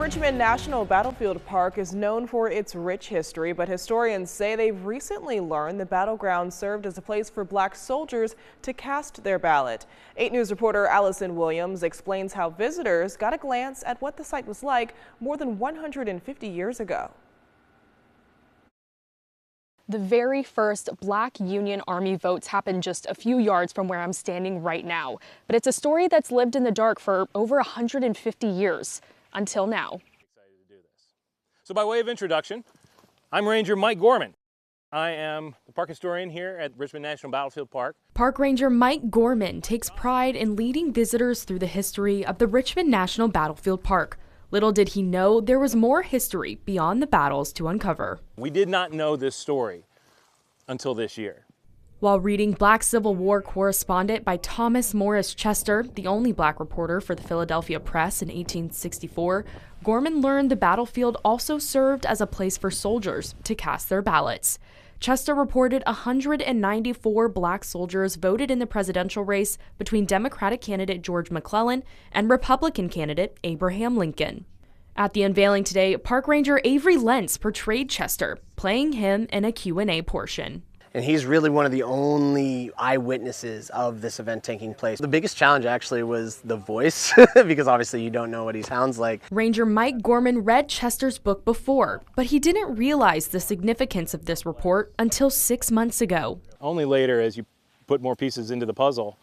Richmond National Battlefield Park is known for its rich history, but historians say they've recently learned the battleground served as a place for black soldiers to cast their ballot. 8 News reporter Allison Williams explains how visitors got a glance at what the site was like more than 150 years ago. The very first Black Union Army votes happened just a few yards from where I'm standing right now. But it's a story that's lived in the dark for over 150 years. Until now. Excited to do this. So by way of introduction, I'm Ranger Mike Gorman. I am the park historian here at Richmond National Battlefield Park. Park Ranger Mike Gorman takes pride in leading visitors through the history of the Richmond National Battlefield Park. Little did he know there was more history beyond the battles to uncover. We did not know this story until this year. While reading Black Civil War correspondent by Thomas Morris Chester, the only black reporter for the Philadelphia Press in 1864, Gorman learned the battlefield also served as a place for soldiers to cast their ballots. Chester reported 194 black soldiers voted in the presidential race between Democratic candidate George McClellan and Republican candidate Abraham Lincoln. At the unveiling today, Park Ranger Avery Lentz portrayed Chester, playing him in a Q&A portion. And he's really one of the only eyewitnesses of this event taking place. The biggest challenge actually was the voice, because obviously you don't know what he sounds like. Ranger Mike Gorman read Chester's book before, but he didn't realize the significance of this report until 6 months ago. Only later, as you put more pieces into the puzzle,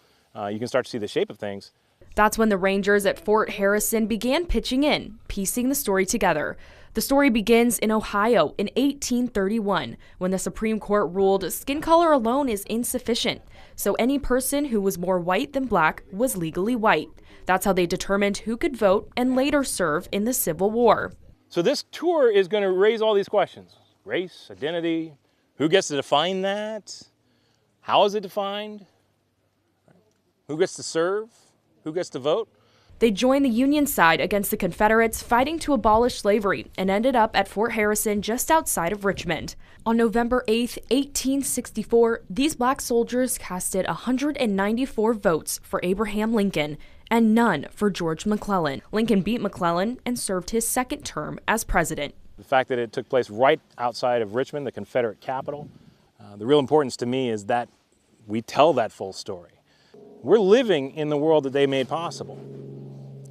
you can start to see the shape of things. That's when the Rangers at Fort Harrison began pitching in, piecing the story together. The story begins in Ohio in 1831, when the Supreme Court ruled skin color alone is insufficient, so any person who was more white than black was legally white. That's how they determined who could vote and later serve in the Civil War. So this tour is going to raise all these questions. Race, identity, who gets to define that? How is it defined? Who gets to serve? Who gets to vote? They joined the Union side against the Confederates fighting to abolish slavery and ended up at Fort Harrison just outside of Richmond. On November 8, 1864, these black soldiers casted 194 votes for Abraham Lincoln and none for George McClellan. Lincoln beat McClellan and served his second term as president. The fact that it took place right outside of Richmond, the Confederate capital, the real importance to me is that we tell that full story. We're living in the world that they made possible.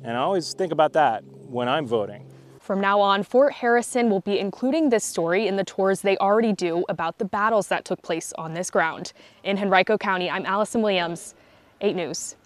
And I always think about that when I'm voting. From now on, Fort Harrison will be including this story in the tours they already do about the battles that took place on this ground. In Henrico County, I'm Allison Williams, 8 News.